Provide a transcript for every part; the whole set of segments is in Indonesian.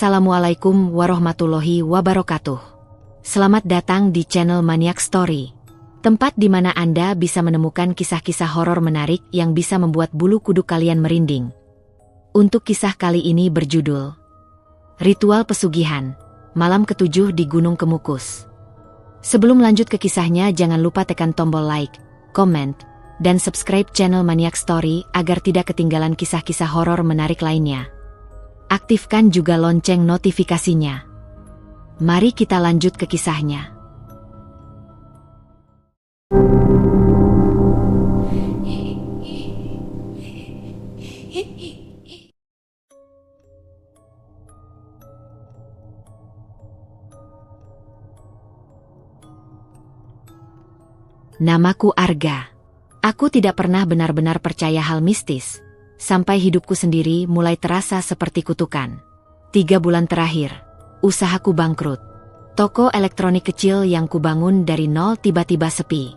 Assalamualaikum warahmatullahi wabarakatuh. Selamat datang di channel Maniac Story, tempat di mana Anda bisa menemukan kisah-kisah horor menarik yang bisa membuat bulu kuduk kalian merinding. Untuk kisah kali ini berjudul Ritual Pesugihan, Malam Ketujuh di Gunung Kemukus. Sebelum lanjut ke kisahnya, jangan lupa tekan tombol like, comment, dan subscribe channel Maniac Story agar tidak ketinggalan kisah-kisah horor menarik lainnya. Aktifkan juga lonceng notifikasinya. Mari kita lanjut ke kisahnya. Namaku Arga. Aku tidak pernah benar-benar percaya hal mistis, sampai hidupku sendiri mulai terasa seperti kutukan. 3 bulan terakhir, usahaku bangkrut. Toko elektronik kecil yang kubangun dari nol tiba-tiba sepi.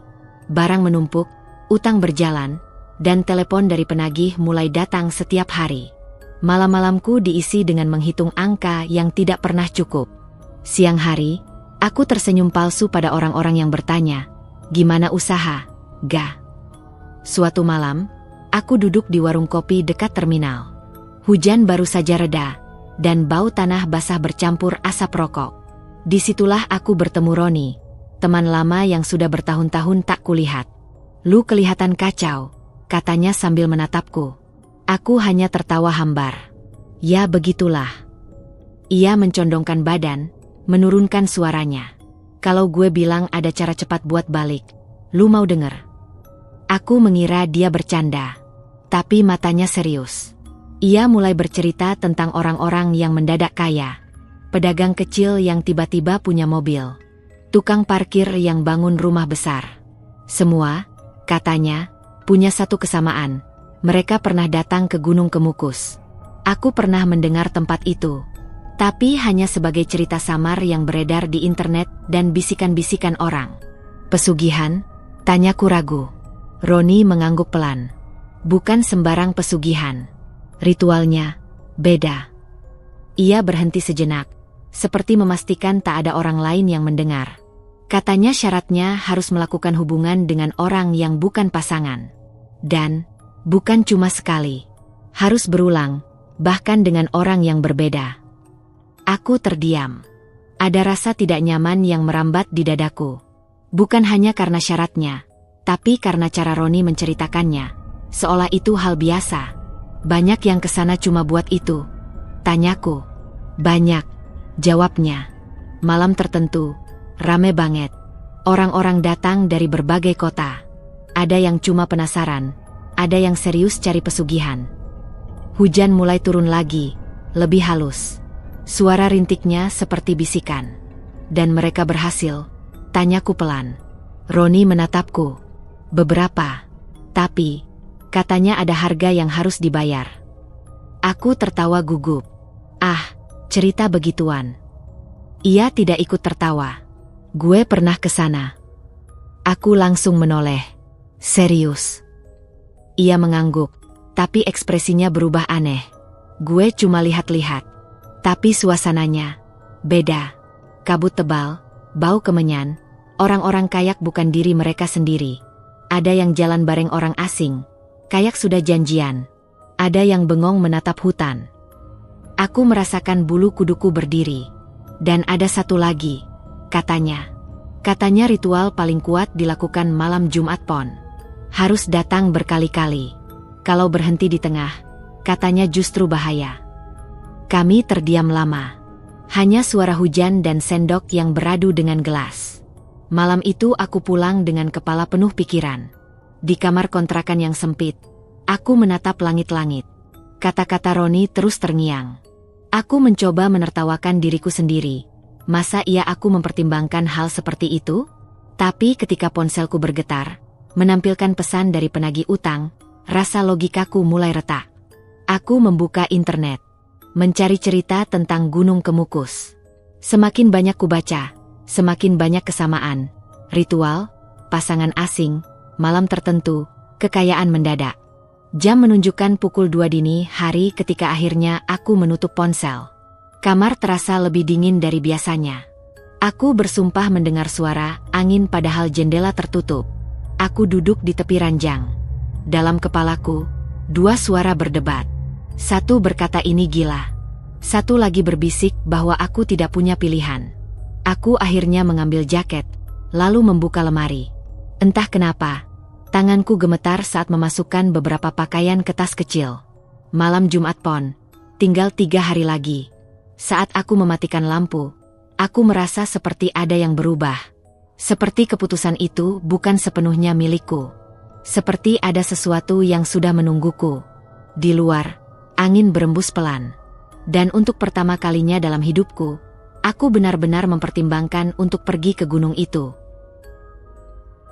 Barang menumpuk, utang berjalan, dan telepon dari penagih mulai datang setiap hari. Malam-malamku diisi dengan menghitung angka yang tidak pernah cukup. Siang hari, aku tersenyum palsu pada orang-orang yang bertanya, "Gimana usaha, Ga?" Suatu malam, aku duduk di warung kopi dekat terminal. Hujan baru saja reda, dan bau tanah basah bercampur asap rokok. Disitulah aku bertemu Roni, teman lama yang sudah bertahun-tahun tak kulihat. "Lu kelihatan kacau," katanya sambil menatapku. Aku hanya tertawa hambar. "Ya begitulah." Ia mencondongkan badan, menurunkan suaranya. "Kalau gue bilang ada cara cepat buat balik, lu mau denger?" Aku mengira dia bercanda, tapi matanya serius. Ia mulai bercerita tentang orang-orang yang mendadak kaya, pedagang kecil yang tiba-tiba punya mobil, tukang parkir yang bangun rumah besar. Semua, katanya, punya satu kesamaan. Mereka pernah datang ke Gunung Kemukus. Aku pernah mendengar tempat itu, tapi hanya sebagai cerita samar yang beredar di internet dan bisikan-bisikan orang. "Pesugihan?" tanyaku ragu. Roni mengangguk pelan. "Bukan sembarang pesugihan. Ritualnya beda." Ia berhenti sejenak, seperti memastikan tak ada orang lain yang mendengar. Katanya syaratnya harus melakukan hubungan dengan orang yang bukan pasangan. Dan bukan cuma sekali. Harus berulang, bahkan dengan orang yang berbeda. Aku terdiam. Ada rasa tidak nyaman yang merambat di dadaku. Bukan hanya karena syaratnya, tapi karena cara Roni menceritakannya, seolah itu hal biasa. "Banyak yang kesana cuma buat itu?" tanyaku. "Banyak," jawabnya. "Malam tertentu, rame banget. Orang-orang datang dari berbagai kota. Ada yang cuma penasaran, ada yang serius cari pesugihan." Hujan mulai turun lagi, lebih halus. Suara rintiknya seperti bisikan. "Dan mereka berhasil?" tanyaku pelan. Roni menatapku. "Beberapa. Tapi, katanya ada harga yang harus dibayar." Aku tertawa gugup. "Ah, cerita begituan." Ia tidak ikut tertawa. "Gue pernah ke sana." Aku langsung menoleh. "Serius?" Ia mengangguk, tapi ekspresinya berubah aneh. "Gue cuma lihat-lihat. Tapi suasananya beda. Kabut tebal, bau kemenyan, orang-orang kayak bukan diri mereka sendiri. Ada yang jalan bareng orang asing, kayak sudah janjian. Ada yang bengong menatap hutan." Aku merasakan bulu kuduku berdiri. "Dan ada satu lagi," katanya. "Katanya ritual paling kuat dilakukan malam Jumat Pon. Harus datang berkali-kali. Kalau berhenti di tengah, katanya justru bahaya." Kami terdiam lama. Hanya suara hujan dan sendok yang beradu dengan gelas. Malam itu aku pulang dengan kepala penuh pikiran. Di kamar kontrakan yang sempit, aku menatap langit-langit. Kata-kata Roni terus terngiang. Aku mencoba menertawakan diriku sendiri. Masa iya aku mempertimbangkan hal seperti itu? Tapi ketika ponselku bergetar, menampilkan pesan dari penagih utang, rasa logikaku mulai retak. Aku membuka internet, mencari cerita tentang Gunung Kemukus. Semakin banyak kubaca, semakin banyak kesamaan. Ritual, pasangan asing, malam tertentu, kekayaan mendadak. Jam menunjukkan pukul 2 dini hari ketika akhirnya aku menutup ponsel. Kamar terasa lebih dingin dari biasanya. Aku bersumpah mendengar suara angin padahal jendela tertutup. Aku duduk di tepi ranjang. Dalam kepalaku, dua suara berdebat. Satu berkata ini gila. Satu lagi berbisik bahwa aku tidak punya pilihan. Aku akhirnya mengambil jaket, lalu membuka lemari. Entah kenapa, tanganku gemetar saat memasukkan beberapa pakaian ke tas kecil. Malam Jumat Pon, tinggal 3 hari lagi. Saat aku mematikan lampu, aku merasa seperti ada yang berubah. Seperti keputusan itu bukan sepenuhnya milikku. Seperti ada sesuatu yang sudah menungguku. Di luar, angin berembus pelan. Dan untuk pertama kalinya dalam hidupku, aku benar-benar mempertimbangkan untuk pergi ke gunung itu.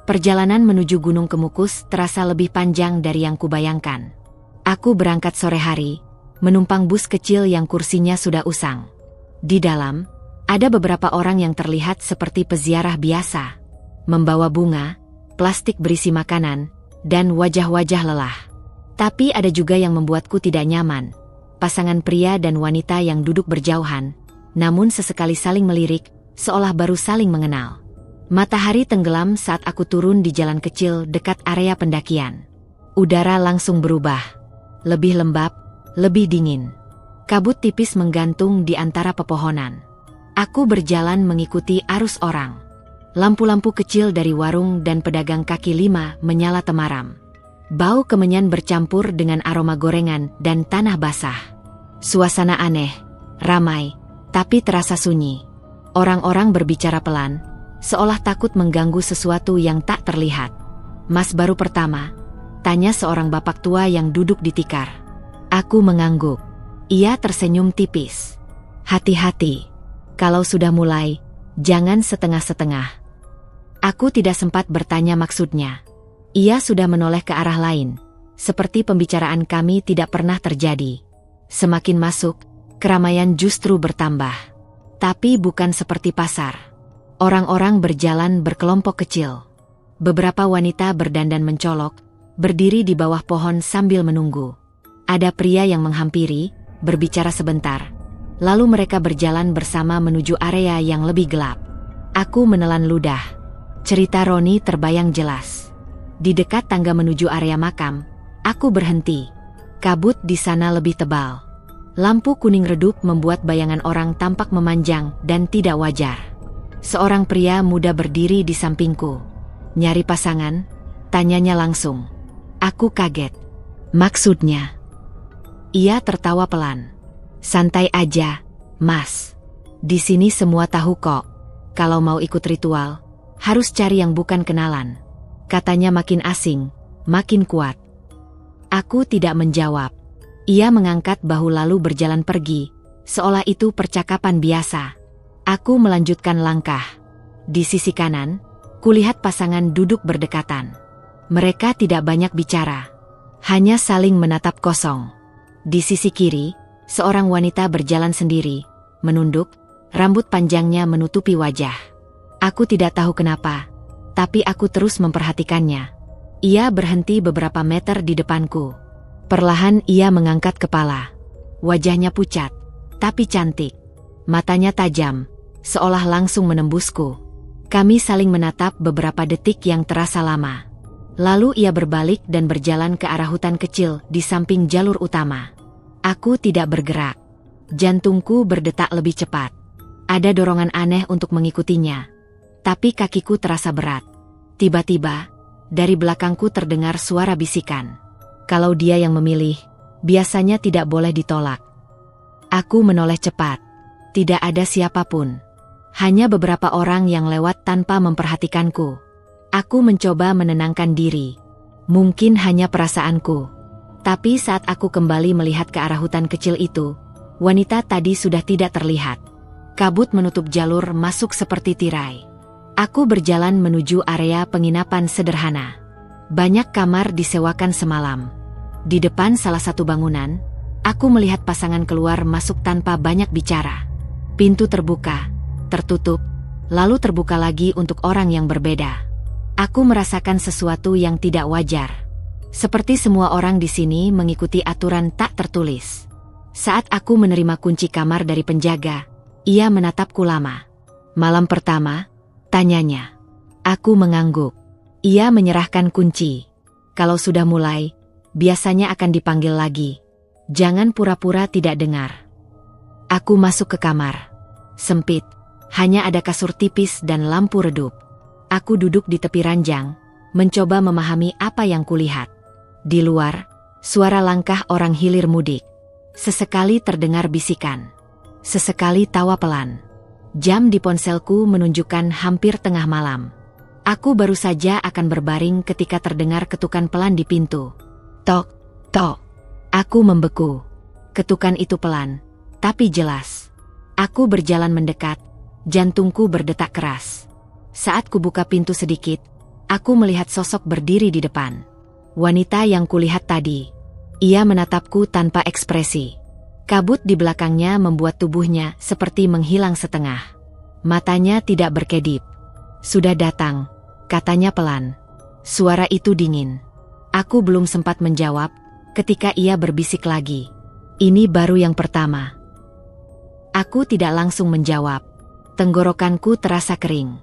Perjalanan menuju Gunung Kemukus terasa lebih panjang dari yang kubayangkan. Aku berangkat sore hari, menumpang bus kecil yang kursinya sudah usang. Di dalam, ada beberapa orang yang terlihat seperti peziarah biasa, membawa bunga, plastik berisi makanan, dan wajah-wajah lelah. Tapi ada juga yang membuatku tidak nyaman. Pasangan pria dan wanita yang duduk berjauhan, namun sesekali saling melirik, seolah baru saling mengenal. Matahari tenggelam saat aku turun di jalan kecil dekat area pendakian. Udara langsung berubah. Lebih lembab, lebih dingin. Kabut tipis menggantung di antara pepohonan. Aku berjalan mengikuti arus orang. Lampu-lampu kecil dari warung dan pedagang kaki lima menyala temaram. Bau kemenyan bercampur dengan aroma gorengan dan tanah basah. Suasana aneh, ramai, tapi terasa sunyi. Orang-orang berbicara pelan, seolah takut mengganggu sesuatu yang tak terlihat. "Mas baru pertama?" tanya seorang bapak tua yang duduk di tikar. Aku mengangguk. Ia tersenyum tipis. "Hati-hati. Kalau sudah mulai, jangan setengah-setengah." Aku tidak sempat bertanya maksudnya. Ia sudah menoleh ke arah lain, seperti pembicaraan kami tidak pernah terjadi. Semakin masuk, keramaian justru bertambah. Tapi bukan seperti pasar. Orang-orang berjalan berkelompok kecil. Beberapa wanita berdandan mencolok, berdiri di bawah pohon sambil menunggu. Ada pria yang menghampiri, berbicara sebentar. Lalu mereka berjalan bersama menuju area yang lebih gelap. Aku menelan ludah. Cerita Roni terbayang jelas. Di dekat tangga menuju area makam, aku berhenti. Kabut di sana lebih tebal. Lampu kuning redup membuat bayangan orang tampak memanjang dan tidak wajar. Seorang pria muda berdiri di sampingku. "Nyari pasangan?" tanyanya langsung. Aku kaget. "Maksudnya?" Ia tertawa pelan. "Santai aja, Mas. Di sini semua tahu kok. Kalau mau ikut ritual, harus cari yang bukan kenalan." Katanya makin asing, makin kuat. Aku tidak menjawab. Ia mengangkat bahu lalu berjalan pergi, seolah itu percakapan biasa. Aku melanjutkan langkah. Di sisi kanan, kulihat pasangan duduk berdekatan. Mereka tidak banyak bicara, hanya saling menatap kosong. Di sisi kiri, seorang wanita berjalan sendiri, menunduk, rambut panjangnya menutupi wajah. Aku tidak tahu kenapa, tapi aku terus memperhatikannya. Ia berhenti beberapa meter di depanku. Perlahan ia mengangkat kepala. Wajahnya pucat, tapi cantik. Matanya tajam, seolah langsung menembusku. Kami saling menatap beberapa detik yang terasa lama. Lalu ia berbalik dan berjalan ke arah hutan kecil di samping jalur utama. Aku tidak bergerak. Jantungku berdetak lebih cepat. Ada dorongan aneh untuk mengikutinya. Tapi kakiku terasa berat. Tiba-tiba, dari belakangku terdengar suara bisikan. Kalau dia yang memilih, biasanya tidak boleh ditolak. Aku menoleh cepat. Tidak ada siapapun. Hanya beberapa orang yang lewat tanpa memperhatikanku. Aku mencoba menenangkan diri. Mungkin hanya perasaanku. Tapi saat aku kembali melihat ke arah hutan kecil itu, wanita tadi sudah tidak terlihat. Kabut menutup jalur masuk seperti tirai. Aku berjalan menuju area penginapan sederhana. Banyak kamar disewakan semalam. Di depan salah satu bangunan, aku melihat pasangan keluar masuk tanpa banyak bicara. Pintu terbuka, tertutup, lalu terbuka lagi untuk orang yang berbeda. Aku merasakan sesuatu yang tidak wajar. Seperti semua orang di sini mengikuti aturan tak tertulis. Saat aku menerima kunci kamar dari penjaga, ia menatapku lama. Malam pertama, tanyanya. Aku mengangguk. Ia menyerahkan kunci. Kalau sudah mulai, biasanya akan dipanggil lagi. Jangan pura-pura tidak dengar. Aku masuk ke kamar. Sempit, hanya ada kasur tipis dan lampu redup. Aku duduk di tepi ranjang, mencoba memahami apa yang kulihat. Di luar, suara langkah orang hilir mudik. Sesekali terdengar bisikan. Sesekali tawa pelan. Jam di ponselku menunjukkan hampir tengah malam. Aku baru saja akan berbaring ketika terdengar ketukan pelan di pintu. Tok, tok. Aku membeku. Ketukan itu pelan, tapi jelas. Aku berjalan mendekat, jantungku berdetak keras. Saat kubuka pintu sedikit, aku melihat sosok berdiri di depan. Wanita yang kulihat tadi. Ia menatapku tanpa ekspresi. Kabut di belakangnya membuat tubuhnya seperti menghilang setengah. Matanya tidak berkedip. Sudah datang, katanya pelan. Suara itu dingin. Aku belum sempat menjawab ketika ia berbisik lagi. Ini baru yang pertama. Aku tidak langsung menjawab. Tenggorokanku terasa kering.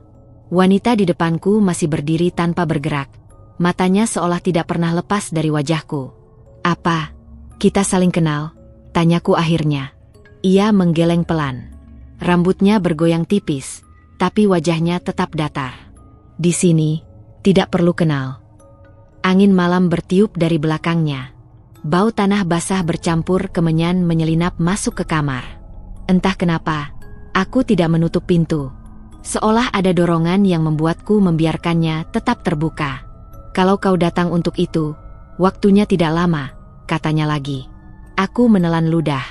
Wanita di depanku masih berdiri tanpa bergerak. Matanya seolah tidak pernah lepas dari wajahku. Apa? Kita saling kenal? Tanyaku akhirnya. Ia menggeleng pelan. Rambutnya bergoyang tipis, tapi wajahnya tetap datar. Di sini, tidak perlu kenal. Angin malam bertiup dari belakangnya. Bau tanah basah bercampur kemenyan menyelinap masuk ke kamar. Entah kenapa, aku tidak menutup pintu. Seolah ada dorongan yang membuatku membiarkannya tetap terbuka. Kalau kau datang untuk itu, waktunya tidak lama, katanya lagi. Aku menelan ludah.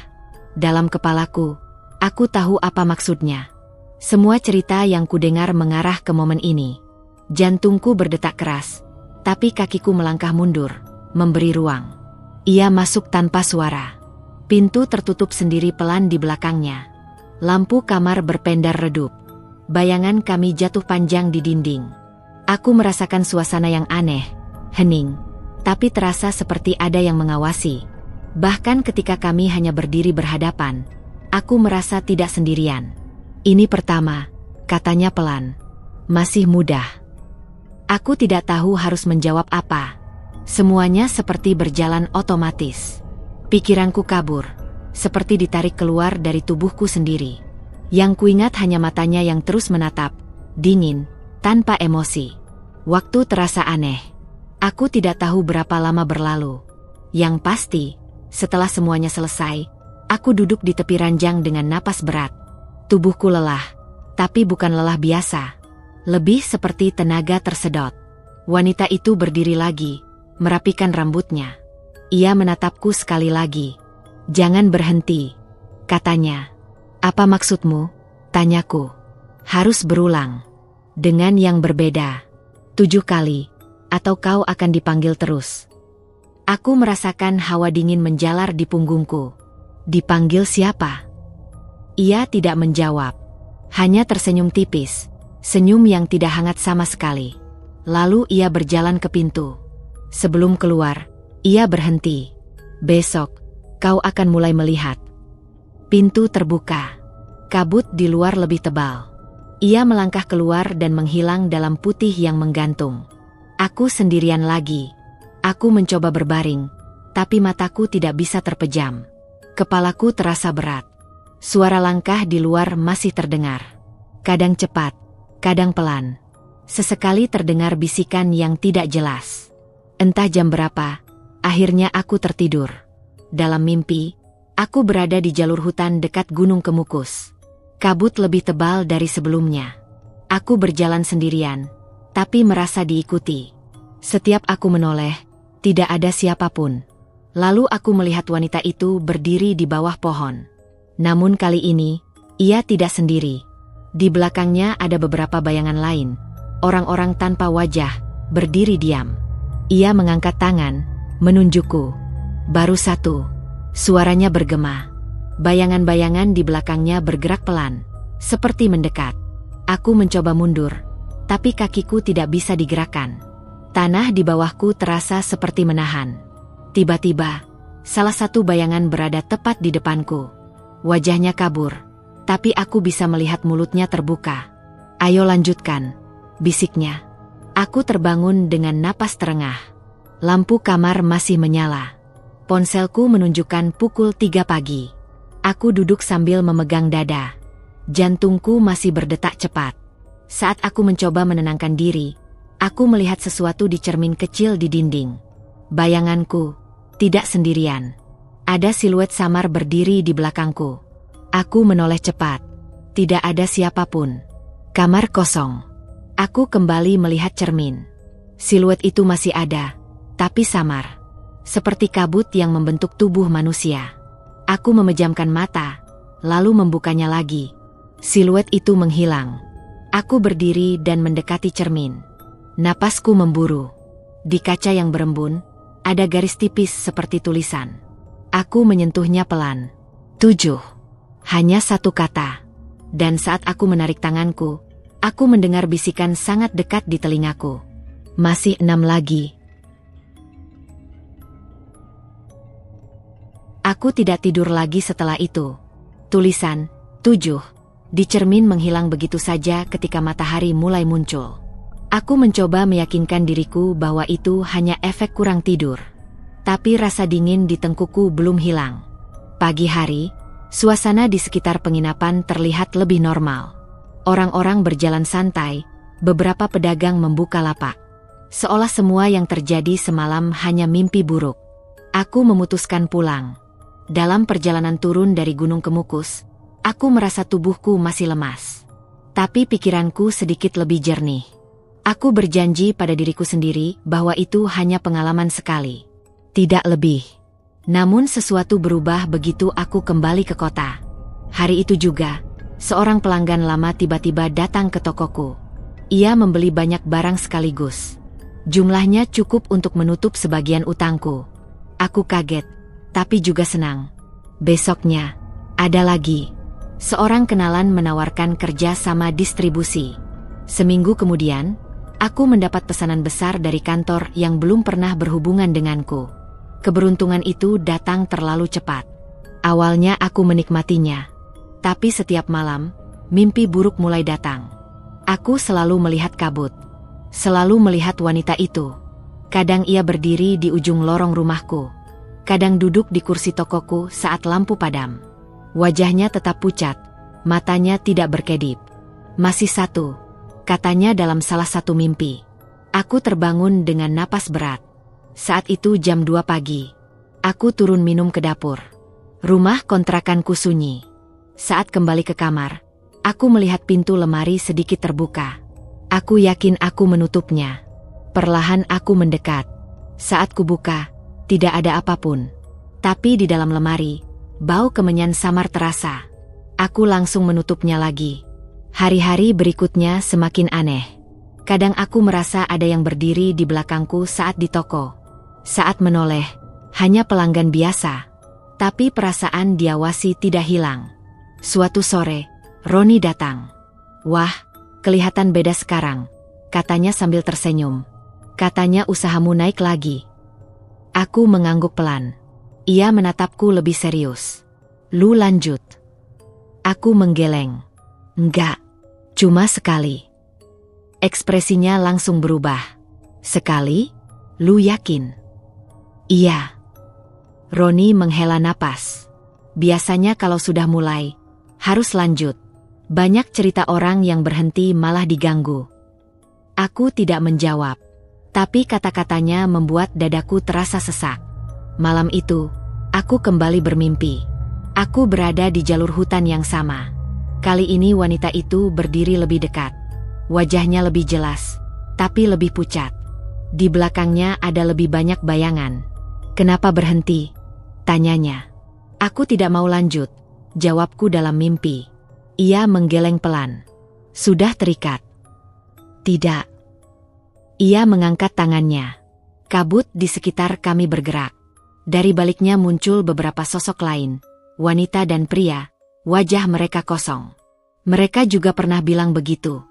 Dalam kepalaku, aku tahu apa maksudnya. Semua cerita yang kudengar mengarah ke momen ini. Jantungku berdetak keras, tapi kakiku melangkah mundur, memberi ruang. Ia masuk tanpa suara. Pintu tertutup sendiri pelan di belakangnya. Lampu kamar berpendar redup. Bayangan kami jatuh panjang di dinding. Aku merasakan suasana yang aneh, hening, tapi terasa seperti ada yang mengawasi. Bahkan ketika kami hanya berdiri berhadapan, aku merasa tidak sendirian. Ini pertama, katanya pelan. Masih mudah. Aku tidak tahu harus menjawab apa. Semuanya seperti berjalan otomatis. Pikiranku kabur, seperti ditarik keluar dari tubuhku sendiri. Yang kuingat hanya matanya yang terus menatap, dingin, tanpa emosi. Waktu terasa aneh. Aku tidak tahu berapa lama berlalu. Yang pasti, setelah semuanya selesai, aku duduk di tepi ranjang dengan napas berat. Tubuhku lelah, tapi bukan lelah biasa. Lebih seperti tenaga tersedot. Wanita itu berdiri lagi, merapikan rambutnya. Ia menatapku sekali lagi. Jangan berhenti, katanya. Apa maksudmu? Tanyaku. Harus berulang. Dengan yang berbeda. 7 kali. Atau kau akan dipanggil terus. Aku merasakan hawa dingin menjalar di punggungku. Dipanggil siapa? Ia tidak menjawab. Hanya tersenyum tipis. Senyum yang tidak hangat sama sekali. Lalu ia berjalan ke pintu. Sebelum keluar, ia berhenti. Besok, kau akan mulai melihat. Pintu terbuka. Kabut di luar lebih tebal. Ia melangkah keluar dan menghilang dalam putih yang menggantung. Aku sendirian lagi. Aku mencoba berbaring, tapi mataku tidak bisa terpejam. Kepalaku terasa berat. Suara langkah di luar masih terdengar. Kadang cepat, kadang pelan. Sesekali terdengar bisikan yang tidak jelas. Entah jam berapa, akhirnya aku tertidur. Dalam mimpi, aku berada di jalur hutan dekat Gunung Kemukus. Kabut lebih tebal dari sebelumnya. Aku berjalan sendirian, tapi merasa diikuti. Setiap aku menoleh, tidak ada siapapun. Lalu aku melihat wanita itu berdiri di bawah pohon. Namun kali ini, ia tidak sendiri. Di belakangnya ada beberapa bayangan lain. Orang-orang tanpa wajah, berdiri diam. Ia mengangkat tangan, menunjukku. Baru satu. Suaranya bergema. Bayangan-bayangan di belakangnya bergerak pelan, seperti mendekat. Aku mencoba mundur, tapi kakiku tidak bisa digerakkan. Tanah di bawahku terasa seperti menahan. Tiba-tiba, Salah satu bayangan berada tepat di depanku. Wajahnya kabur, tapi aku bisa melihat mulutnya terbuka. "Ayo lanjutkan," bisiknya. Aku terbangun dengan napas terengah. Lampu kamar masih menyala. Ponselku menunjukkan pukul 3 pagi. Aku duduk sambil memegang dada. Jantungku masih berdetak cepat. Saat aku mencoba menenangkan diri, aku melihat sesuatu di cermin kecil di dinding. Bayanganku tidak sendirian. Ada siluet samar berdiri di belakangku. Aku menoleh cepat. Tidak ada siapapun. Kamar kosong. Aku kembali melihat cermin. Siluet itu masih ada, tapi samar. Seperti kabut yang membentuk tubuh manusia. Aku memejamkan mata, lalu membukanya lagi. Siluet itu menghilang. Aku berdiri dan mendekati cermin. Napasku memburu. Di kaca yang berembun, ada garis tipis seperti tulisan. Aku menyentuhnya pelan. 7. Hanya satu kata. Dan saat aku menarik tanganku, aku mendengar bisikan sangat dekat di telingaku. Masih 6 lagi. Aku tidak tidur lagi setelah itu. Tulisan 7 di cermin menghilang begitu saja ketika matahari mulai muncul. Aku mencoba meyakinkan diriku bahwa itu hanya efek kurang tidur. Tapi rasa dingin di tengkukku belum hilang. Pagi hari, suasana di sekitar penginapan terlihat lebih normal. Orang-orang berjalan santai, beberapa pedagang membuka lapak. Seolah semua yang terjadi semalam hanya mimpi buruk. Aku memutuskan pulang. Dalam perjalanan turun dari Gunung Kemukus, aku merasa tubuhku masih lemas. Tapi pikiranku sedikit lebih jernih. Aku berjanji pada diriku sendiri bahwa itu hanya pengalaman sekali. Tidak lebih. Namun sesuatu berubah begitu aku kembali ke kota. Hari itu juga, seorang pelanggan lama tiba-tiba datang ke tokoku. Ia membeli banyak barang sekaligus. Jumlahnya cukup untuk menutup sebagian utangku. Aku kaget, tapi juga senang. Besoknya, ada lagi. Seorang kenalan menawarkan kerja sama distribusi. Seminggu kemudian, aku mendapat pesanan besar dari kantor yang belum pernah berhubungan denganku. Keberuntungan itu datang terlalu cepat. Awalnya aku menikmatinya. Tapi setiap malam, mimpi buruk mulai datang. Aku selalu melihat kabut. Selalu melihat wanita itu. Kadang ia berdiri di ujung lorong rumahku. Kadang duduk di kursi tokoku saat lampu padam. Wajahnya tetap pucat, matanya tidak berkedip. "Masih satu," katanya dalam salah satu mimpi. Aku terbangun dengan napas berat. Saat itu jam 2 pagi. Aku turun minum ke dapur. Rumah kontrakanku sunyi. Saat kembali ke kamar, aku melihat pintu lemari sedikit terbuka. Aku yakin aku menutupnya. Perlahan aku mendekat. Saat kubuka, tidak ada apapun. Tapi di dalam lemari, bau kemenyan samar terasa. Aku langsung menutupnya lagi. Hari-hari berikutnya semakin aneh. Kadang aku merasa ada yang berdiri di belakangku saat di toko. Saat menoleh, hanya pelanggan biasa. Tapi perasaan diawasi tidak hilang. Suatu sore, Roni datang. "Wah, kelihatan beda sekarang," katanya sambil tersenyum. "Katanya usahamu naik lagi." Aku mengangguk pelan. Ia menatapku lebih serius. "Lu lanjut." Aku menggeleng. "Enggak, cuma sekali." Ekspresinya langsung berubah. "Sekali? Lu yakin?" "Iya." Roni menghela napas. Biasanya kalau sudah mulai, harus lanjut. Banyak cerita orang yang berhenti malah diganggu. Aku tidak menjawab. Tapi kata-katanya membuat dadaku terasa sesak. Malam itu, aku kembali bermimpi. Aku berada di jalur hutan yang sama. Kali ini wanita itu berdiri lebih dekat. Wajahnya lebih jelas, tapi lebih pucat. Di belakangnya ada lebih banyak bayangan. "Kenapa berhenti?" tanyanya. "Aku tidak mau lanjut," jawabku dalam mimpi. Ia menggeleng pelan. "Sudah terikat?" "Tidak." Ia mengangkat tangannya. Kabut di sekitar kami bergerak. Dari baliknya muncul beberapa sosok lain, wanita dan pria, wajah mereka kosong. "Mereka juga pernah bilang begitu,"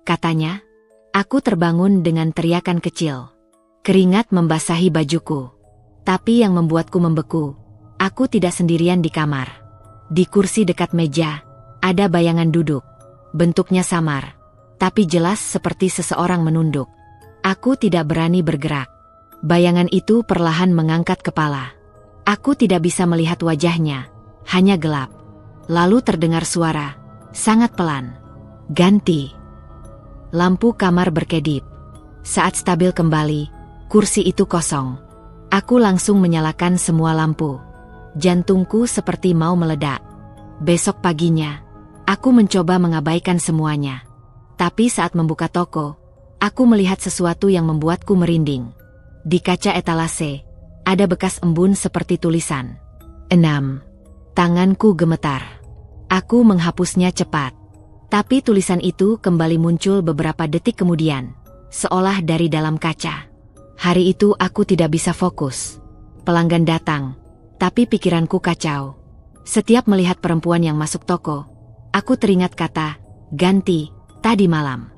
katanya. Aku terbangun dengan teriakan kecil. Keringat membasahi bajuku. Tapi yang membuatku membeku, aku tidak sendirian di kamar. Di kursi dekat meja, ada bayangan duduk. Bentuknya samar, tapi jelas seperti seseorang menunduk. Aku tidak berani bergerak. Bayangan itu perlahan mengangkat kepala. Aku tidak bisa melihat wajahnya, hanya gelap. Lalu terdengar suara, sangat pelan. Ganti. Lampu kamar berkedip. Saat stabil kembali, kursi itu kosong. Aku langsung menyalakan semua lampu. Jantungku seperti mau meledak. Besok paginya, aku mencoba mengabaikan semuanya. Tapi saat membuka toko, aku melihat sesuatu yang membuatku merinding. Di kaca etalase, ada bekas embun seperti tulisan 6. Tanganku gemetar. Aku menghapusnya cepat. Tapi tulisan itu kembali muncul beberapa detik kemudian, seolah dari dalam kaca. Hari itu aku tidak bisa fokus. Pelanggan datang, tapi pikiranku kacau. Setiap melihat perempuan yang masuk toko, aku teringat kata, ganti, tadi malam.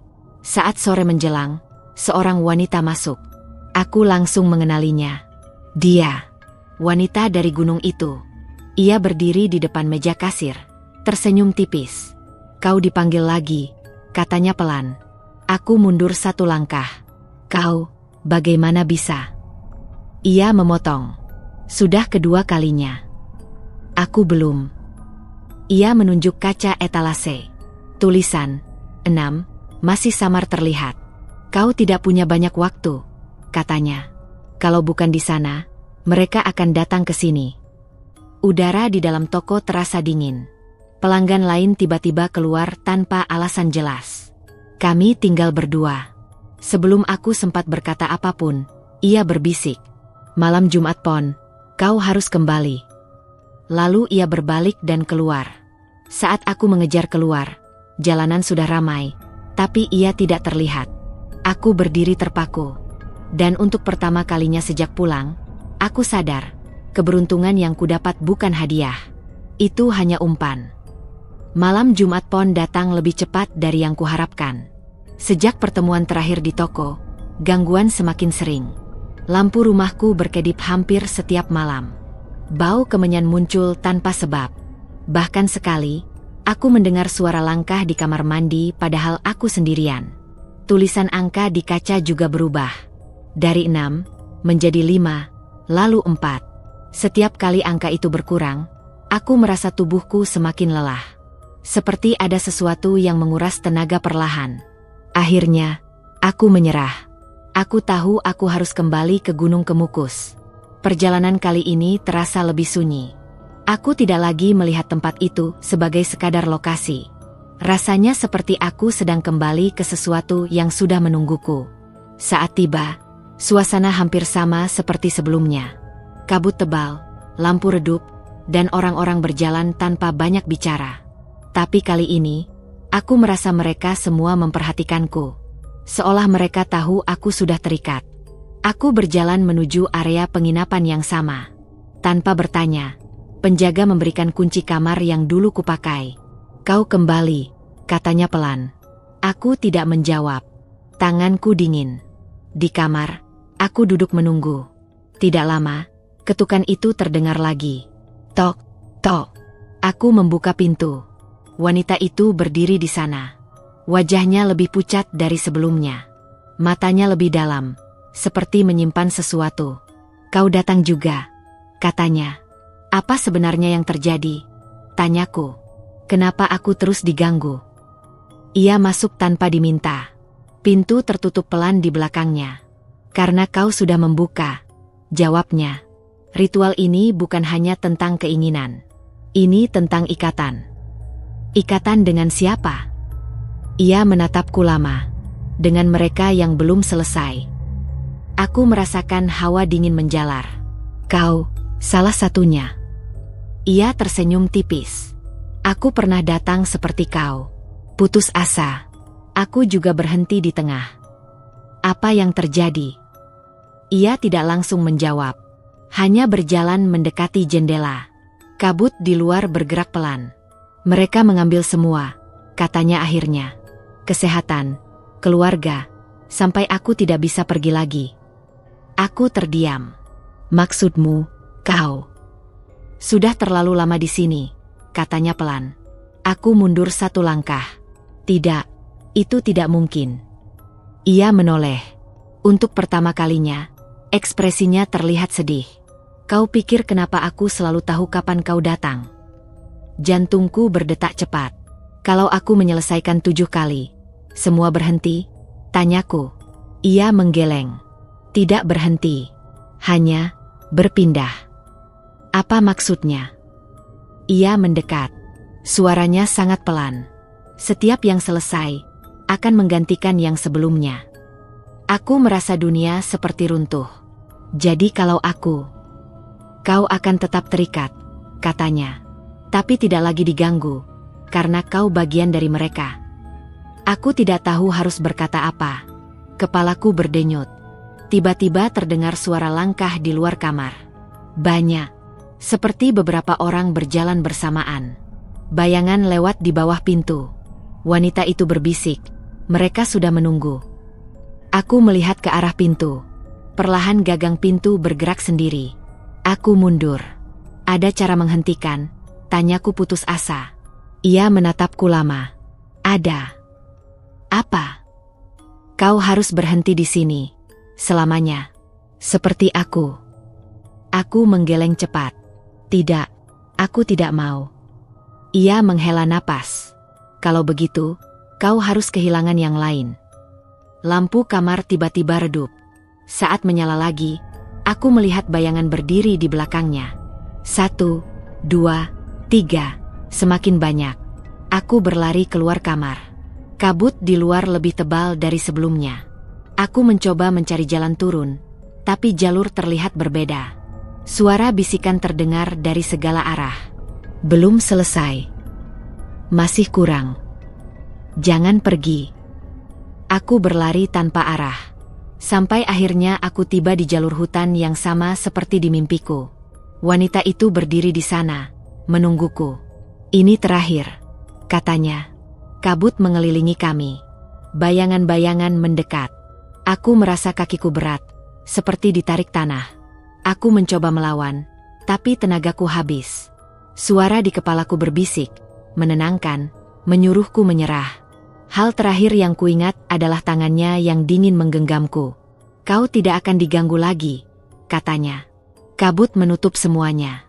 Saat sore menjelang, seorang wanita masuk. Aku langsung mengenalinya. Dia, wanita dari gunung itu. Ia berdiri di depan meja kasir, tersenyum tipis. Kau dipanggil lagi, katanya pelan. Aku mundur satu langkah. Kau, bagaimana bisa? Ia memotong. Sudah kedua kalinya. Aku belum. Ia menunjuk kaca etalase. Tulisan 6 masih samar terlihat. Kau tidak punya banyak waktu, katanya. Kalau bukan di sana, mereka akan datang ke sini. Udara di dalam toko terasa dingin. Pelanggan lain tiba-tiba keluar tanpa alasan jelas. Kami tinggal berdua. Sebelum aku sempat berkata apapun, ia berbisik. Malam Jumat Pon, kau harus kembali. Lalu ia berbalik dan keluar. Saat aku mengejar keluar, jalanan sudah ramai, tapi ia tidak terlihat. Aku berdiri terpaku. Dan untuk pertama kalinya sejak pulang, aku sadar, keberuntungan yang kudapat bukan hadiah. Itu hanya umpan. Malam Jumat Pon datang lebih cepat dari yang kuharapkan. Sejak pertemuan terakhir di toko, gangguan semakin sering. Lampu rumahku berkedip hampir setiap malam. Bau kemenyan muncul tanpa sebab. Bahkan sekali, aku mendengar suara langkah di kamar mandi padahal aku sendirian. Tulisan angka di kaca juga berubah. Dari 6, menjadi 5, lalu 4. Setiap kali angka itu berkurang, aku merasa tubuhku semakin lelah. Seperti ada sesuatu yang menguras tenaga perlahan. Akhirnya, aku menyerah. Aku tahu aku harus kembali ke Gunung Kemukus. Perjalanan kali ini terasa lebih sunyi. Aku tidak lagi melihat tempat itu sebagai sekadar lokasi. Rasanya seperti aku sedang kembali ke sesuatu yang sudah menungguku. Saat tiba, suasana hampir sama seperti sebelumnya. Kabut tebal, lampu redup, dan orang-orang berjalan tanpa banyak bicara. Tapi kali ini, aku merasa mereka semua memperhatikanku. Seolah mereka tahu aku sudah terikat. Aku berjalan menuju area penginapan yang sama. Tanpa bertanya, penjaga memberikan kunci kamar yang dulu kupakai. Kau kembali, katanya pelan. Aku tidak menjawab. Tanganku dingin. Di kamar, aku duduk menunggu. Tidak lama, ketukan itu terdengar lagi. Tok, tok. Aku membuka pintu. Wanita itu berdiri di sana. Wajahnya lebih pucat dari sebelumnya. Matanya lebih dalam, seperti menyimpan sesuatu. Kau datang juga, katanya. Apa sebenarnya yang terjadi? Tanyaku. Kenapa aku terus diganggu? Ia masuk tanpa diminta. Pintu tertutup pelan di belakangnya. Karena kau sudah membuka, jawabnya. Ritual ini bukan hanya tentang keinginan. Ini tentang ikatan. Ikatan dengan siapa? Ia menatapku lama. Dengan mereka yang belum selesai. Aku merasakan hawa dingin menjalar. Kau, salah satunya. Ia tersenyum tipis. Aku pernah datang seperti kau. Putus asa. Aku juga berhenti di tengah. Apa yang terjadi? Ia tidak langsung menjawab. Hanya berjalan mendekati jendela. Kabut di luar bergerak pelan. Mereka mengambil semua, katanya akhirnya. Kesehatan, keluarga, sampai aku tidak bisa pergi lagi. Aku terdiam. Maksudmu, kau sudah terlalu lama di sini, katanya pelan. Aku mundur 1 langkah. Tidak, itu tidak mungkin. Ia menoleh. Untuk pertama kalinya, ekspresinya terlihat sedih. Kau pikir kenapa aku selalu tahu kapan kau datang? Jantungku berdetak cepat. Kalau aku menyelesaikan 7 kali, semua berhenti? Tanyaku. Ia menggeleng. Tidak berhenti. Hanya berpindah. Apa maksudnya? Ia mendekat. Suaranya sangat pelan. Setiap yang selesai akan menggantikan yang sebelumnya. Aku merasa dunia seperti runtuh. Jadi kalau kau akan tetap terikat, katanya. Tapi tidak lagi diganggu, karena kau bagian dari mereka. Aku tidak tahu harus berkata apa. Kepalaku berdenyut. Tiba-tiba terdengar suara langkah di luar kamar. Banyak. Seperti beberapa orang berjalan bersamaan. Bayangan lewat di bawah pintu. Wanita itu berbisik. Mereka sudah menunggu. Aku melihat ke arah pintu. Perlahan gagang pintu bergerak sendiri. Aku mundur. Ada cara menghentikan? Tanyaku putus asa. Ia menatapku lama. Ada. Apa? Kau harus berhenti di sini. Selamanya. Seperti aku. Aku menggeleng cepat. Tidak. Aku tidak mau. Ia menghela napas. Kalau begitu, kau harus kehilangan yang lain. Lampu kamar tiba-tiba redup. Saat menyala lagi, aku melihat bayangan berdiri di belakangnya. 1, 2, 3, semakin banyak. Aku berlari keluar kamar. Kabut di luar lebih tebal dari sebelumnya. Aku mencoba mencari jalan turun, tapi jalur terlihat berbeda. Suara bisikan terdengar dari segala arah. Belum selesai. Masih kurang. Jangan pergi. Aku berlari tanpa arah. Sampai akhirnya aku tiba di jalur hutan yang sama seperti di mimpiku. Wanita itu berdiri di sana, menungguku. Ini terakhir, katanya. Kabut mengelilingi kami. Bayangan-bayangan mendekat. Aku merasa kakiku berat, seperti ditarik tanah. Aku mencoba melawan, tapi tenagaku habis. Suara di kepalaku berbisik, menenangkan, menyuruhku menyerah. Hal terakhir yang kuingat adalah tangannya yang dingin menggenggamku. Kau tidak akan diganggu lagi, katanya. Kabut menutup semuanya.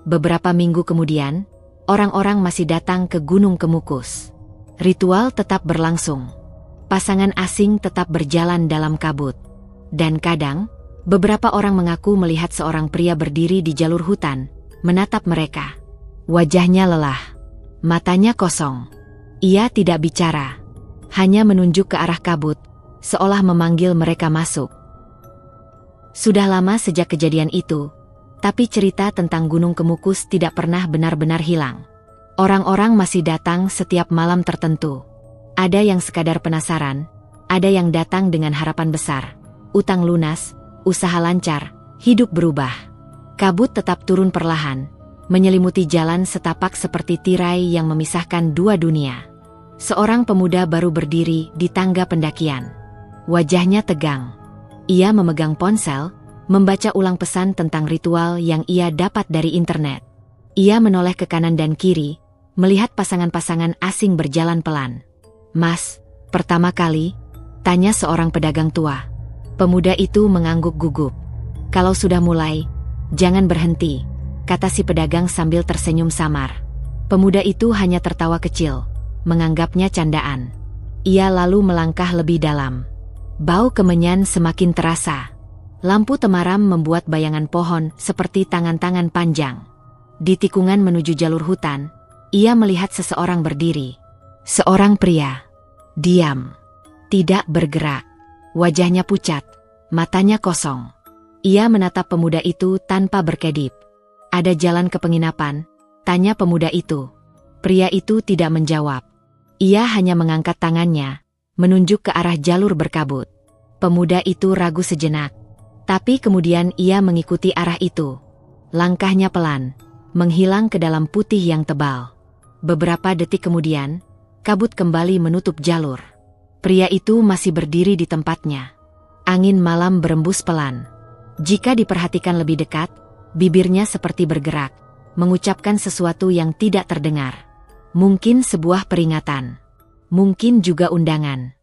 Beberapa minggu kemudian, orang-orang masih datang ke Gunung Kemukus. Ritual tetap berlangsung. Pasangan asing tetap berjalan dalam kabut. Dan kadang, beberapa orang mengaku melihat seorang pria berdiri di jalur hutan, menatap mereka. Wajahnya lelah. Matanya kosong. Ia tidak bicara. Hanya menunjuk ke arah kabut, seolah memanggil mereka masuk. Sudah lama sejak kejadian itu, tapi cerita tentang Gunung Kemukus tidak pernah benar-benar hilang. Orang-orang masih datang setiap malam tertentu. Ada yang sekadar penasaran, ada yang datang dengan harapan besar. Utang lunas, usaha lancar, hidup berubah. Kabut tetap turun perlahan, menyelimuti jalan setapak seperti tirai yang memisahkan dua dunia. Seorang pemuda baru berdiri di tangga pendakian. Wajahnya tegang. Ia memegang ponsel, membaca ulang pesan tentang ritual yang ia dapat dari internet. Ia menoleh ke kanan dan kiri, melihat pasangan-pasangan asing berjalan pelan. Mas, pertama kali? Tanya seorang pedagang tua. Pemuda itu mengangguk gugup. Kalau sudah mulai, jangan berhenti, kata si pedagang sambil tersenyum samar. Pemuda itu hanya tertawa kecil, menganggapnya candaan. Ia lalu melangkah lebih dalam. Bau kemenyan semakin terasa. Lampu temaram membuat bayangan pohon seperti tangan-tangan panjang. Di tikungan menuju jalur hutan, ia melihat seseorang berdiri. Seorang pria. Diam. Tidak bergerak. Wajahnya pucat. Matanya kosong. Ia menatap pemuda itu tanpa berkedip. Ada jalan ke penginapan? Tanya pemuda itu. Pria itu tidak menjawab. Ia hanya mengangkat tangannya, menunjuk ke arah jalur berkabut. Pemuda itu ragu sejenak. Tapi kemudian ia mengikuti arah itu. Langkahnya pelan, menghilang ke dalam putih yang tebal. Beberapa detik kemudian, kabut kembali menutup jalur. Pria itu masih berdiri di tempatnya. Angin malam berembus pelan. Jika diperhatikan lebih dekat, bibirnya seperti bergerak, mengucapkan sesuatu yang tidak terdengar. Mungkin sebuah peringatan. Mungkin juga undangan.